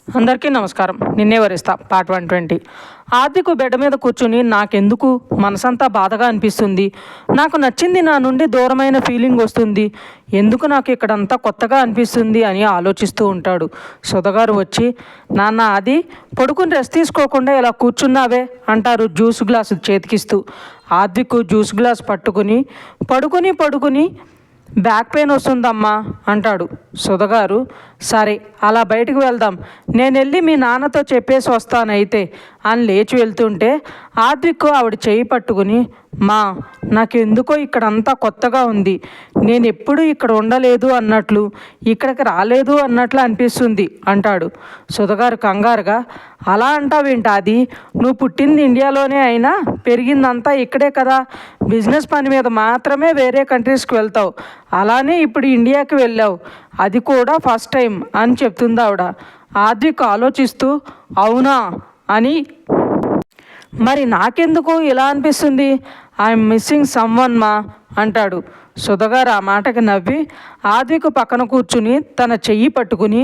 అందరికీ నమస్కారం. నిన్నే వరిస్తా పార్ట్ 120. ఆదికు బెడ్ మీద కూర్చుని నాకెందుకు మనసంతా బాధగా అనిపిస్తుంది, నాకు నచ్చింది నా నుండి దూరమైన ఫీలింగ్ వస్తుంది, ఎందుకు నాకు ఇక్కడంతా కొత్తగా అనిపిస్తుంది అని ఆలోచిస్తూ ఉంటాడు. సుధగారు వచ్చి, నాన్న ఆది పడుకుని రెస్ట్ తీసుకోకుండా ఇలా కూర్చున్నావే అంటారు జ్యూస్ గ్లాసు చేతికిస్తూ. ఆదికు జ్యూస్ గ్లాస్ పట్టుకుని పడుకుని బ్యాక్ పెయిన్ వస్తుందమ్మా అంటాడు. సుధగారు, సరే అలా బయటకు వెళ్దాం, నేను వెళ్ళి మీ నాన్నతో చెప్పేసి వస్తానైతే అని లేచి వెళ్తుంటే ఆద్విక్ ఆవిడ చేయి పట్టుకుని, మా నాకెందుకో ఇక్కడంతా కొత్తగా ఉంది, నేను ఎప్పుడు ఇక్కడ ఉండలేదు అన్నట్లు, ఇక్కడికి రాలేదు అన్నట్లు అనిపిస్తుంది అంటాడు. సుధగారు కంగారుగా, అలా అంటావేంటి అది, నువ్వు పుట్టింది ఇండియాలోనే అయినా పెరిగిందంతా ఇక్కడే కదా, బిజినెస్ పని మీద మాత్రమే వేరే కంట్రీస్కి వెళ్తావు, అలానే ఇప్పుడు ఇండియాకి వెళ్ళావు, అది కూడా ఫస్ట్ టైం అని చెప్తుంది ఆవిడ. ఆద్విక్ ఆలోచిస్తూ, అవునా అని, మరి నాకెందుకు ఇలా అనిపిస్తుంది, ఐఎమ్ మిస్సింగ్ సమ్వన్ మా అంటాడు. సుధగారు ఆ మాటకి నవ్వి ఆద్విక్ పక్కన కూర్చుని తన చెయ్యి పట్టుకుని,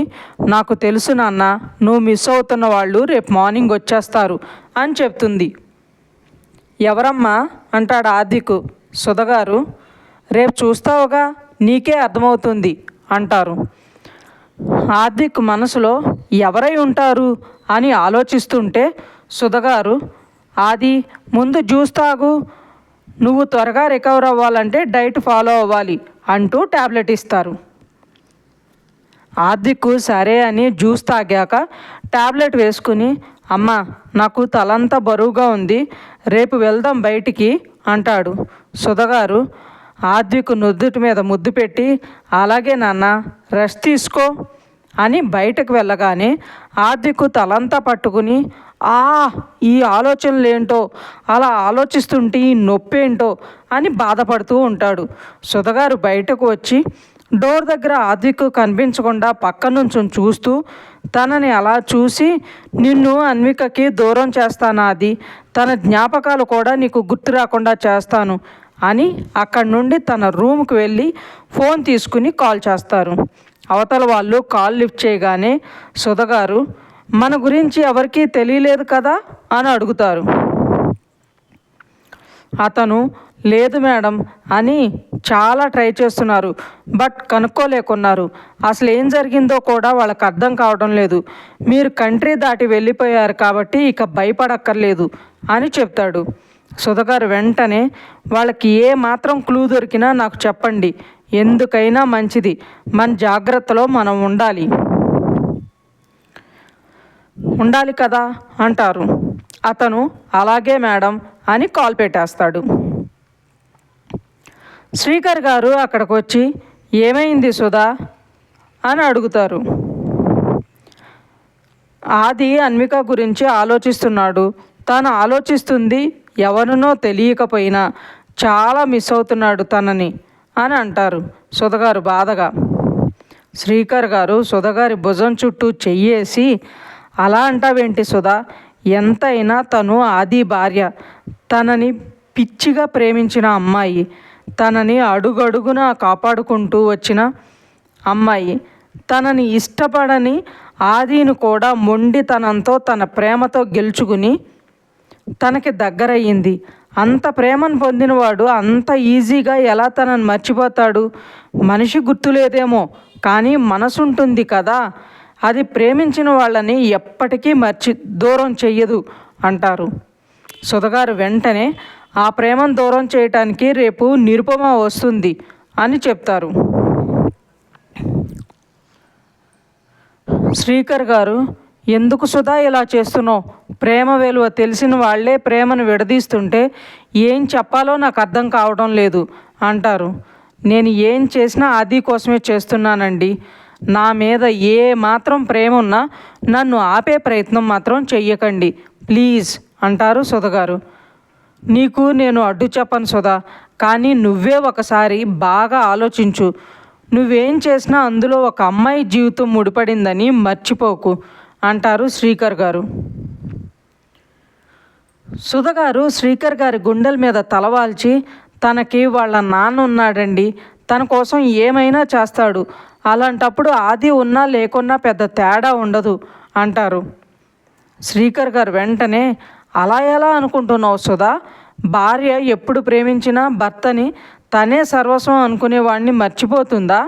నాకు తెలుసు నాన్న, నువ్వు మిస్ అవుతున్న వాళ్ళు రేపు మార్నింగ్ వచ్చేస్తారు అని చెప్తుంది. ఎవరమ్మా అంటాడు ఆద్విక్. సుధగారు, రేపు చూస్తావుగా నీకే అర్థమవుతుంది అంటారు. ఆద్విక్ మనసులో ఎవరై ఉంటారు అని ఆలోచిస్తుంటే సుధగారు, ఆది ముందు జ్యూస్ తాగు, నువ్వు త్వరగా రికవర్ అవ్వాలంటే డైట్ ఫాలో అవ్వాలి అంటూ ట్యాబ్లెట్ ఇస్తారు. ఆద్విక్ సరే అని జ్యూస్ తాగాక ట్యాబ్లెట్ వేసుకుని, అమ్మ నాకు తలంతా బరువుగా ఉంది, రేపు వెళ్దాం బయటికి అంటాడు. సుధగారు ఆద్విక్ నుదుటి మీద ముద్దు పెట్టి, అలాగే నాన్న రెస్ట్ తీసుకో అని బయటకు వెళ్ళగానే ఆద్విక్ తలంతా పట్టుకుని, ఈ ఆలోచనలు ఏంటో, అలా ఆలోచిస్తుంటే ఈ నొప్పి ఏంటో అని బాధపడుతూ ఉంటాడు. సుధగారు బయటకు వచ్చి డోర్ దగ్గర ఆద్విక్ కనిపించకుండా పక్క నుంచి చూస్తూ, తనని అలా చూసి, నిన్ను అన్వికకి దూరం చేస్తాను ఆది, తన జ్ఞాపకాలు కూడా నీకు గుర్తు రాకుండా చేస్తాను అని అక్కడి నుండి తన రూమ్కి వెళ్ళి ఫోన్ తీసుకుని కాల్ చేస్తారు. అవతల వాళ్ళు కాల్ లిఫ్ట్ చేయగానే సుధగారు, మన గురించి ఎవరికీ తెలియలేదు కదా అని అడుగుతారు. అతను, లేదు మేడం అని చాలా ట్రై చేస్తున్నారు, బట్ కనుక్కోలేకున్నారు, అసలు ఏం జరిగిందో కూడా వాళ్ళకి అర్థం కావడం లేదు, మీరు కంట్రీ దాటి వెళ్ళిపోయారు కాబట్టి ఇక భయపడక్కర్లేదు అని చెప్తాడు. సుధగారు వెంటనే, వాళ్ళకి ఏ మాత్రం క్లూ దొరికినా నాకు చెప్పండి, ఎందుకైనా మంచిది, మన జాగ్రత్తలో మనం ఉండాలి కదా అంటారు. అతను, అలాగే మేడం అని కాల్ పెట్టేస్తాడు. శ్రీకర్ గారు అక్కడికి వచ్చి, ఏమైంది సుధా అని అడుగుతారు. ఆది అన్విక గురించి ఆలోచిస్తున్నాడు, తను ఆలోచిస్తుంది ఎవరినో తెలియకపోయినా చాలా మిస్ అవుతున్నాడు తనని అని అంటారు సుధగారు బాధగా. శ్రీకర్ గారు సుధగారి భుజం చుట్టూ చెయ్యేసి, అలా అంటావేంటి సుధా, ఎంతైనా తను ఆది భార్య, తనని పిచ్చిగా ప్రేమించిన అమ్మాయి, తనని అడుగడుగునా కాపాడుకుంటూ వచ్చిన అమ్మాయి, తనని ఇష్టపడని ఆదిని కూడా మొండితనంతో తన ప్రేమతో గెలుచుకుని తనకి దగ్గరయ్యింది. అంత ప్రేమను పొందినవాడు అంత ఈజీగా ఎలా తనని మర్చిపోతాడు, మనిషి గుర్తులేదేమో కానీ మనసుంటుంది కదా, అది ప్రేమించిన వాళ్ళని ఎప్పటికీ దూరం చెయ్యదు అంటారు. సుధగారు వెంటనే, ఆ ప్రేమను దూరం చేయటానికి రేపు నిరుపమ వస్తుంది అని చెప్తారు. శ్రీకర్ గారు, ఎందుకు సుధా ఇలా చేస్తున్నావు, ప్రేమ విలువ తెలిసిన వాళ్ళే ప్రేమను విడదీస్తుంటే ఏం చెప్పాలో నాకు అర్థం కావడం లేదు అంటారు. నేను ఏం చేసినా ఆది కోసమే చేస్తున్నానండి, నా మీద ఏ మాత్రం ప్రేమ ఉన్నా నన్ను ఆపే ప్రయత్నం మాత్రం చెయ్యకండి ప్లీజ్ అంటారు సుధగారు. నీకు నేను అడ్డు చెప్పను సుధా, కానీ నువ్వే ఒకసారి బాగా ఆలోచించు, నువ్వేం చేసినా అందులో ఒక అమ్మాయి జీవితం ముడిపడిందని మర్చిపోకు అంటారు శ్రీకర్ గారు. సుధగారు శ్రీకర్ గారి గుండెల మీద తలవాల్చి, తనకి వాళ్ళ నాన్న ఉన్నాడండి, తన కోసం ఏమైనా చేస్తాడు, అలాంటప్పుడు ఆది ఉన్నా లేకున్నా పెద్ద తేడా ఉండదు అంటారు. శ్రీకర్ గారు వెంటనే, అలా ఎలా అనుకుంటున్నావు సుధా? భార్య ఎప్పుడు ప్రేమించినా భర్తని తనే సర్వస్వం అనుకునేవాడిని మర్చిపోతుందా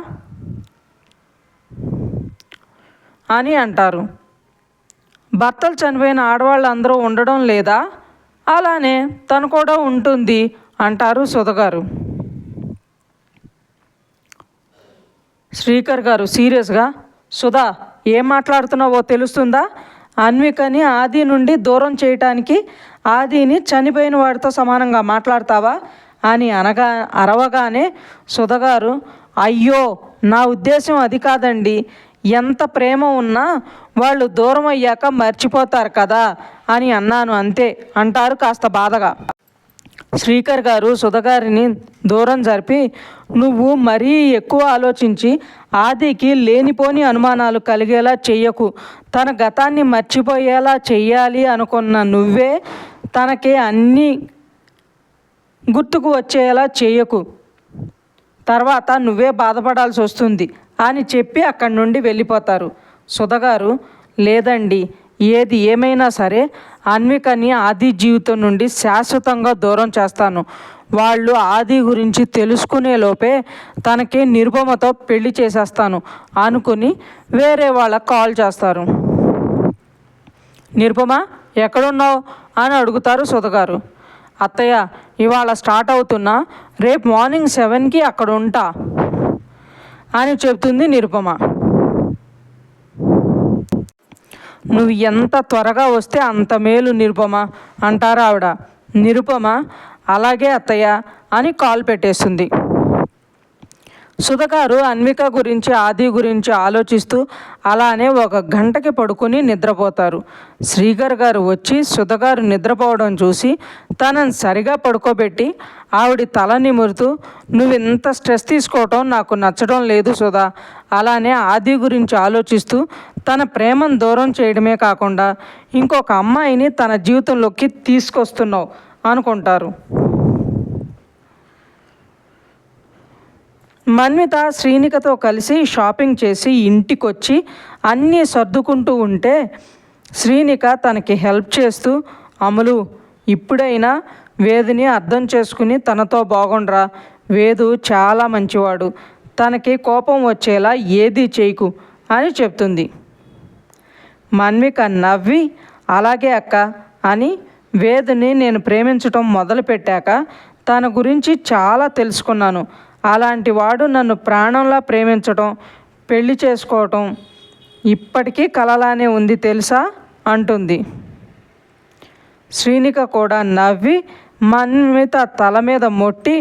అని అంటారు. భర్తలు చనిపోయిన ఆడవాళ్ళు అందరూ ఉండడం లేదా? అలానే తను కూడా ఉంటుంది అంటారు సుధగారు. శ్రీకర్ గారు సీరియస్గా, సుధా ఏం మాట్లాడుతున్నావో తెలుస్తుందా? అన్వికని ఆది నుండి దూరం చేయటానికి ఆదిని చనిపోయిన వాడితో సమానంగా మాట్లాడతావా అని అరవగానే సుధగారు, అయ్యో నా ఉద్దేశం అది కాదండి, ఎంత ప్రేమ ఉన్నా వాళ్ళు దూరం అయ్యాక మర్చిపోతారు కదా అని అన్నాను అంతే అంటారు కాస్త బాధగా. శ్రీకర్ గారు సుధగారిని దూరం జరిపి, నువ్వు మరీ ఎక్కువ ఆలోచించి ఆదికి లేనిపోని అనుమానాలు కలిగేలా చెయ్యకు. తన గతాన్ని మర్చిపోయేలా చెయ్యాలి అనుకున్న నువ్వే తనకి అన్నీ గుర్తుకు వచ్చేలా చెయ్యకు, తర్వాత నువ్వే బాధపడాల్సి వస్తుంది అని చెప్పి అక్కడి నుండి వెళ్ళిపోతారు. సుధగారు, లేదండి, ఏది ఏమైనా సరే అన్వికని ఆది జీవితం నుండి శాశ్వతంగా దూరం చేస్తాను. వాళ్ళు ఆది గురించి తెలుసుకునే లోపే తనకి నిరుపమతో పెళ్లి చేసేస్తాను అనుకుని వేరే వాళ్ళకి కాల్ చేస్తారు. నిరుపమ ఎక్కడున్నావు అని అడుగుతారు సుధగారు. అత్తయ్య ఇవాళ స్టార్ట్ అవుతున్నా, రేపు మార్నింగ్ 7కి అక్కడ ఉంటా అని చెప్తుంది నిరుపమ. నువ్వు ఎంత త్వరగా వస్తే అంత మేలు నిరుపమ అంటారు ఆవిడ. నిరుపమ అలాగే అత్తయ్య అని కాల్ పెట్టేస్తుంది. సుధగారు అన్విక గురించి ఆది గురించి ఆలోచిస్తూ అలానే 1 గంటకి పడుకుని నిద్రపోతారు. శ్రీకర్ గారు వచ్చి సుధగారు నిద్రపోవడం చూసి తనని సరిగా పడుకోబెట్టి ఆవిడ తల నిమురుతూ, నువ్వు ఇంత స్ట్రెస్ తీసుకోవటం నాకు నచ్చడం లేదు సుధా. అలానే ఆది గురించి ఆలోచిస్తూ తన ప్రేమను దూరం చేయడమే కాకుండా ఇంకొక అమ్మాయిని తన జీవితంలోకి తీసుకొస్తున్నావు అనుకుంటారు. మన్విత శ్రీనికతో కలిసి షాపింగ్ చేసి ఇంటికొచ్చి అన్నీ సర్దుకుంటూ ఉంటే శ్రీనిక తనకి హెల్ప్ చేస్తూ, అమలు ఇప్పుడైనా వేదుని అర్థం చేసుకుని తనతో బాగుండ్రా, వేదు చాలా మంచివాడు, తనకి కోపం వచ్చేలా ఏదీ చేయకు అని చెప్తుంది. మన్విక నవ్వి, అలాగే అక్క అని వేదుని నేను ప్రేమించటం మొదలుపెట్టాక తన గురించి చాలా తెలుసుకున్నాను. అలాంటి వాడు నన్ను ప్రాణంలా ప్రేమించటం, పెళ్లి చేసుకోవటం ఇప్పటికీ కలలానే ఉంది తెలుసా అంటుంది. శ్రీనిక కూడా నవ్వి మన్విత తల మీద మొట్టి,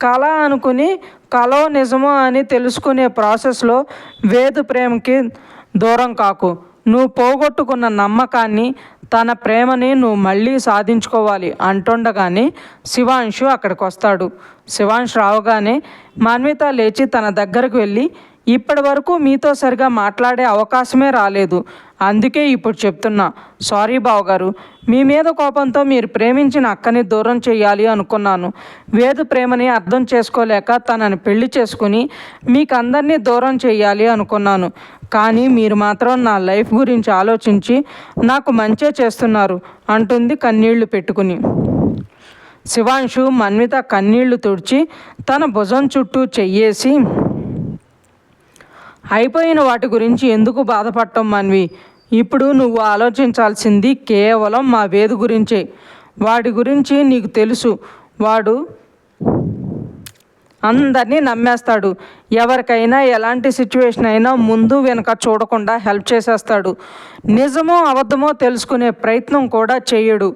కళ అనుకుని కలో నిజమో అని తెలుసుకునే ప్రాసెస్లో వేదు ప్రేమకి దూరం కాకు. నువ్వు పోగొట్టుకున్న నమ్మకాన్ని, తన ప్రేమని నువ్వు మళ్ళీ సాధించుకోవాలి అంటుండగానే శివాంశు అక్కడికి వస్తాడు. శివాంశు రావగానే మన్విత లేచి తన దగ్గరకు వెళ్ళి, ఇప్పటి వరకు మీతో సరిగా మాట్లాడే అవకాశమే రాలేదు, అందుకే ఇప్పుడు చెప్తున్నా, సారీ బావగారు, మీ మీద కోపంతో మీరు ప్రేమించిన అక్కని దూరం చేయాలి అనుకున్నాను. వేదు ప్రేమని అర్థం చేసుకోలేక తనని పెళ్లి చేసుకుని మీకు అందరినీ దూరం చేయాలి అనుకున్నాను. కానీ మీరు మాత్రం నా లైఫ్ గురించి ఆలోచించి నాకు మంచే చేస్తున్నారు అంటుంది కన్నీళ్లు పెట్టుకుని. శివాంశు మన్విత కన్నీళ్లు తుడిచి తన భుజం చుట్టూ చెయ్యేసి, అయిపోయిన వాటి గురించి ఎందుకు బాధపడటం మన్వి, ఇప్పుడు నువ్వు ఆలోచించాల్సింది కేవలం మా వేదు గురించే. వాడి గురించి నీకు తెలుసు, వాడు అందరినీ నమ్మేస్తాడు, ఎవరికైనా ఎలాంటి సిచ్యువేషన్ అయినా ముందు వెనక చూడకుండా హెల్ప్ చేసేస్తాడు, నిజమో అబద్ధమో తెలుసుకునే ప్రయత్నం కూడా చేయడు.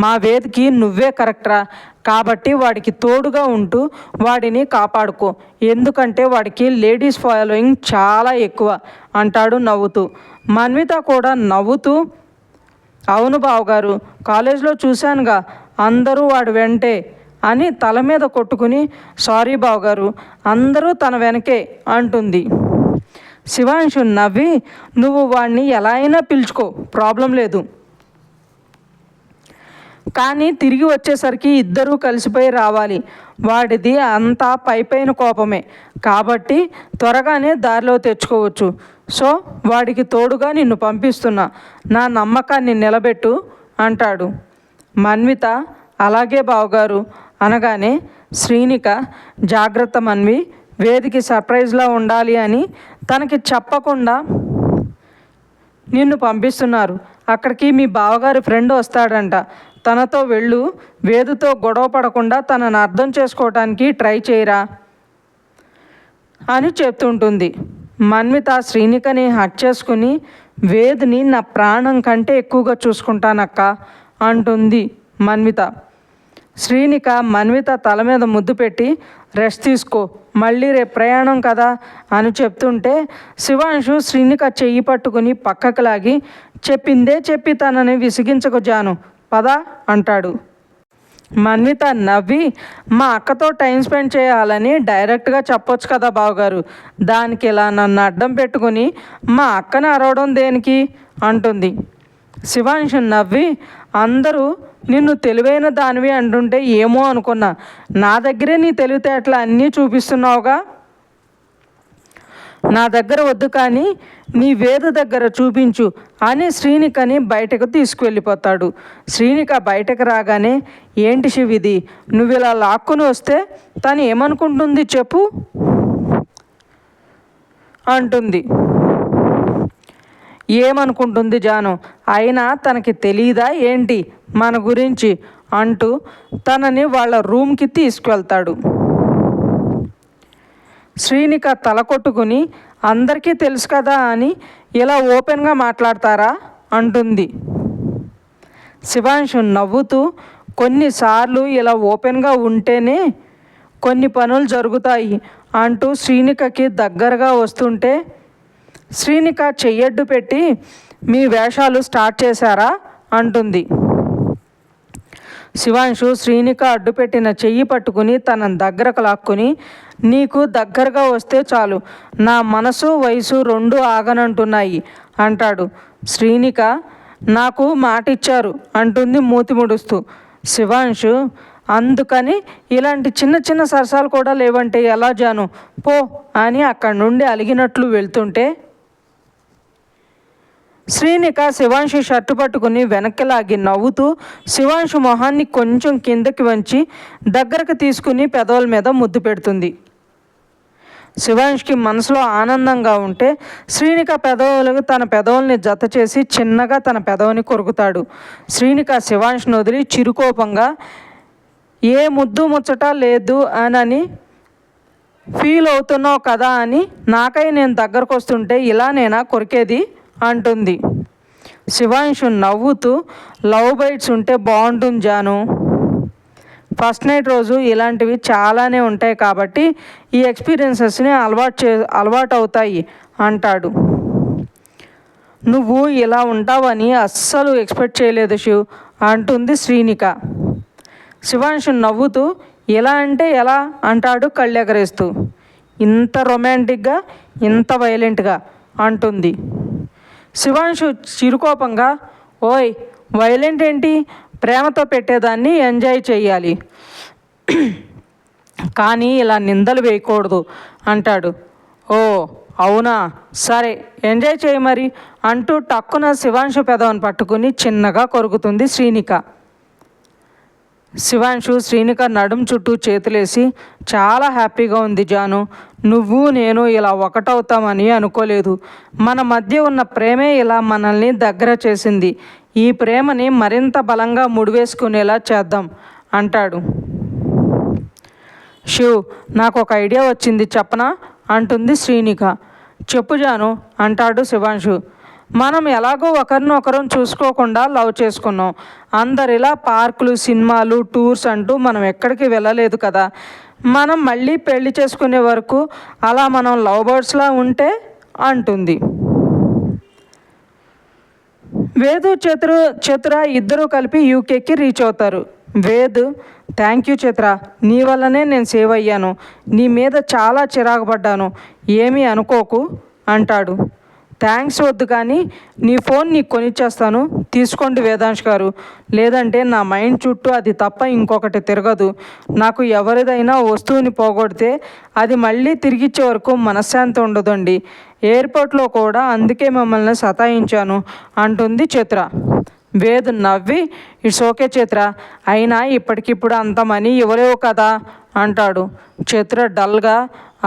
మా వేదికి నువ్వే కరెక్టరా, కాబట్టి వాడికి తోడుగా ఉంటూ వాడిని కాపాడుకో, ఎందుకంటే వాడికి లేడీస్ ఫాలోయింగ్ చాలా ఎక్కువ అంటాడు నవ్వుతూ. మన్విత కూడా నవ్వుతూ, అవును బావగారు, కాలేజ్లో చూశానుగా, అందరూ వాడు వెంటే అని తల మీద కొట్టుకుని, సారీ బావగారు, అందరూ తన వెనకే అంటుంది. శివాంశు నవ్వి, నువ్వు వాడిని ఎలా అయినా పిలుచుకో, ప్రాబ్లం లేదు, కానీ తిరిగి వచ్చేసరికి ఇద్దరూ కలిసిపోయి రావాలి. వాడిది అంతా పైపైన కోపమే కాబట్టి త్వరగానే దారిలో తెచ్చుకోవచ్చు. సో వాడికి తోడుగా నిన్ను పంపిస్తున్నా, నా నమ్మకాన్ని నిలబెట్టు అంటాడు. మన్విత అలాగే బావగారు అనగానే శ్రీనిక, జాగ్రత్త మన్వి, వేదికి సర్ప్రైజ్లా ఉండాలి అని తనకి చెప్పకుండా నిన్ను పంపిస్తున్నారు. అక్కడికి మీ బావగారి ఫ్రెండ్ వస్తాడంట, తనతో వెళ్ళు, వేదుతో గొడవ పడకుండా తనను అర్థం చేసుకోవటానికి ట్రై చేయరా అని చెప్తుంటుంది. మన్విత శ్రీనికని హక్ చేసుకుని, వేదిని నా ప్రాణం కంటే ఎక్కువగా చూసుకుంటానక్క అంటుంది మన్విత. శ్రీనిక మన్విత తల మీద ముద్దు పెట్టి, రెస్ట్ తీసుకో, మళ్ళీ రేపు ప్రయాణం కదా అని చెప్తుంటే శివాంశు శ్రీనిక చెయ్యి పట్టుకుని పక్కకు లాగి, చెప్పిందే చెప్పి తనని విసిగించకు జాను, పదా అంటాడు. మన్విత నవ్వి, మా అక్కతో టైం స్పెండ్ చేయాలని డైరెక్ట్గా చెప్పొచ్చు కదా బావగారు, దానికి ఇలా నన్ను అడ్డం పెట్టుకుని మా అక్కని అరవడం దేనికి అంటుంది. శివాంశు నవ్వి, అందరూ నిన్ను తెలివైన దానివి అంటుంటే ఏమో అనుకున్నా, నా దగ్గరే నీ తెలివితేటలు అన్నీ చూపిస్తున్నావుగా, నా దగ్గర వద్దు కానీ నీ వేద దగ్గర చూపించు అని శ్రీనికని బయటకు తీసుకువెళ్ళిపోతాడు. శ్రీనిక బయటకు రాగానే, ఏంటి శివ్ ఇది, నువ్వు ఇలా లాక్కుని వస్తే తను ఏమనుకుంటుంది చెప్పు అంటుంది. ఏమనుకుంటుంది జాను, అయినా తనకి తెలీదా ఏంటి మన గురించి అంటూ తనని వాళ్ళ రూమ్కి తీసుకువెళ్తాడు. శ్రీనిక తల కొట్టుకుని, అందరికీ తెలుసు కదా అని ఇలా ఓపెన్గా మాట్లాడతారా అంటుంది. శివాంశు నవ్వుతూ, కొన్నిసార్లు ఇలా ఓపెన్గా ఉంటేనే కొన్ని పనులు జరుగుతాయి అంటూ శ్రీనికకి దగ్గరగా వస్తుంటే శ్రీనిక చెయ్యడ్డు పెట్టి, మీ వేషాలు స్టార్ట్ చేశారా అంటుంది. శివాంశు శ్రీనిక అడ్డుపెట్టిన చెయ్యి పట్టుకుని తన దగ్గరకు లాక్కుని, నీకు దగ్గరగా వస్తే చాలు, నా మనసు వయసు రెండు ఆగనంటున్నాయి అంటాడు. శ్రీనిక, నాకు మాట ఇచ్చారు అంటుంది మూతి ముడుస్తూ. శివాంశు, అందుకని ఇలాంటి చిన్న చిన్న సరసాలు కూడా లేవంటే ఎలా జాను, పో అని అక్కడి నుండి అలిగినట్లు వెళ్తుంటే శ్రీనిక శివాంశు షర్టు పట్టుకుని వెనక్కి లాగి నవ్వుతూ శివాంశు మొహాన్ని కొంచెం కిందకి వంచి దగ్గరకు తీసుకుని పెదవుల మీద ముద్దు పెడుతుంది. శివాంష్కి మనసులో ఆనందంగా ఉంటే శ్రీనిక పెదవులకు తన పెదవుల్ని జత చేసి చిన్నగా తన పెదవిని కొరుకుతాడు. శ్రీనిక శివాంష్ను వదిలి చిరుకోపంగా, ఏ ముద్దు ముచ్చట లేదు అని ఫీల్ అవుతున్నావు కదా అని నాకై నేను దగ్గరకు వస్తుంటే ఇలా నేనా కొరికేది అంటుంది. శివాంశు నవ్వుతూ, లవ్ బైట్స్ ఉంటే బాగుంటుంది జాను, ఫస్ట్ నైట్ రోజు ఇలాంటివి చాలానే ఉంటాయి కాబట్టి ఈ ఎక్స్పీరియన్సెస్ని అలవాటు అవుతాయి అంటాడు. నువ్వు ఇలా ఉంటావని అస్సలు ఎక్స్పెక్ట్ చేయలేదు శివ్ అంటుంది శ్రీనిక. శివాంశు నవ్వుతూ, ఎలా అంటే ఎలా అంటాడు కళ్ళెగరేస్తూ. ఇంత రొమాంటిక్గా, ఇంత వైలెంట్గా అంటుంది. శివాంశు చిరుకోపంగా, ఓయ్ వైలెంట్ ఏంటి, ప్రేమతో పెట్టేదాన్ని ఎంజాయ్ చేయాలి కానీ ఇలా నిందలు వేయకూడదు అంటాడు. ఓ అవునా, సరే ఎంజాయ్ చేయి మరి అంటూ టక్కున శివాంశు పెదవిని పట్టుకుని చిన్నగా కొరుకుతుంది శ్రీనిక. శివాంశు శ్రీనిక నడుం చుట్టూ చేతులేసి, చాలా హ్యాపీగా ఉంది జాను, నువ్వు నేను ఇలా ఒకటవుతామని అనుకోలేదు, మన మధ్య ఉన్న ప్రేమే ఇలా మనల్ని దగ్గర చేసింది, ఈ ప్రేమని మరింత బలంగా ముడివేసుకునేలా చేద్దాం అంటాడు. శివ్, నాకు ఒక ఐడియా వచ్చింది చెప్పనా అంటుంది శ్రీనిక. చెప్పు జాను అంటాడు శివాంశు. మనం ఎలాగో ఒకరినొకరం చూసుకోకుండా లవ్ చేసుకున్నాం, అందరిలా పార్కులు, సినిమాలు, టూర్స్ అంటూ మనం ఎక్కడికి వెళ్ళలేదు కదా, మనం మళ్ళీ పెళ్లి చేసుకునే వరకు అలా మనం లవ్ బర్డ్స్లా ఉంటే అంటుంది. వేదు చతుర ఇద్దరూ కలిపి యూకేకి రీచ్ అవుతారు. వేదు, థ్యాంక్ యూ చతుర, నీ వల్లనే నేను సేవ్ అయ్యాను, నీ మీద చాలా చిరాకు పడ్డాను, ఏమీ అనుకోకు అంటాడు. థ్యాంక్స్ వద్దు కానీ నీ ఫోన్ నీకు కొనిచ్చేస్తాను, తీసుకోండి వేదాంశ్ గారు. లేదంటే నా మైండ్ చుట్టూ అది తప్ప ఇంకొకటి తిరగదు. నాకు ఎవరిదైనా వస్తువుని పోగొడితే అది మళ్ళీ తిరిగిచ్చే వరకు మనశ్శాంతి ఉండదండి. ఎయిర్పోర్ట్లో కూడా అందుకే మిమ్మల్ని సతాయించాను అంటుంది చిత్ర. వేద్ నవ్వి, ఇట్స్ ఓకే చిత్ర, అయినా ఇప్పటికిప్పుడు అంత మనీ ఇవ్వలేవు కదా అంటాడు. చిత్ర డల్గా,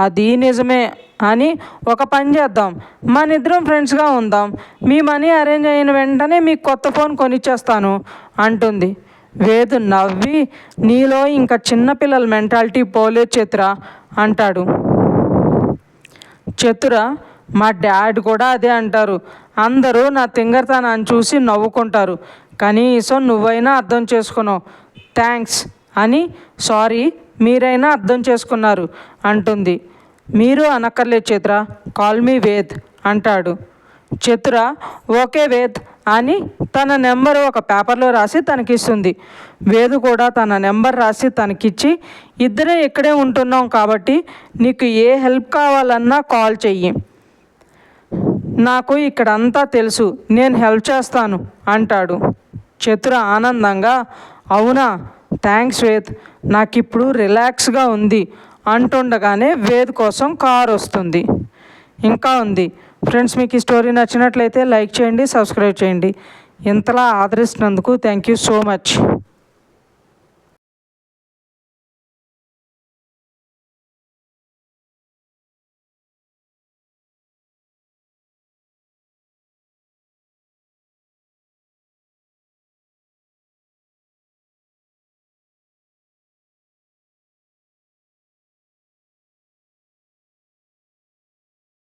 అది నిజమే, అని ఒక పని చేద్దాం, మన ఇద్దరం ఫ్రెండ్స్గా ఉందాం, మీ మనీ అరేంజ్ అయిన వెంటనే మీకు కొత్త ఫోన్ కొనిచ్చేస్తాను అంటుంది. వేద్ నవ్వి, నీలో ఇంకా చిన్నపిల్లల మెంటాలిటీ పోలేదు చిత్ర అంటాడు. చిత్ర, మా డాడ్ కూడా అదే అంటారు. అందరూ నా తింగరతనాన్ని చూసి నవ్వుకుంటారు. కనీసం నువ్వైనా అర్థం చేసుకున్నావు, థ్యాంక్స్ అని. సారీ, మీరైనా అర్థం చేసుకున్నారు అంటుంది. మీరు అనక్కర్లేదు చిత్ర, కాల్ మీ వేద్ అంటాడు. చిత్ర ఓకే వేద్ అని తన నెంబరు ఒక పేపర్లో రాసి తనకిస్తుంది. వేద్ కూడా తన నెంబర్ రాసి తనకిచ్చి, ఇద్దరే ఇక్కడే ఉంటున్నాం కాబట్టి నీకు ఏ హెల్ప్ కావాలన్నా కాల్ చెయ్యి, నాకు ఇక్కడంతా తెలుసు, నేను హెల్ప్ చేస్తాను అంటాడు. చిత్ర ఆనందంగా, అవునా, థ్యాంక్స్ వేద్, నాకు ఇప్పుడు రిలాక్స్గా ఉంది అంటుండగానే వేద్ కోసం కార్ వస్తుంది. ఇంకా ఉంది ఫ్రెండ్స్. మీకు ఈ స్టోరీ నచ్చినట్లయితే లైక్ చేయండి, సబ్స్క్రైబ్ చేయండి. ఇంతలా ఆదరిస్తున్నందుకు థ్యాంక్ యూ సో మచ్.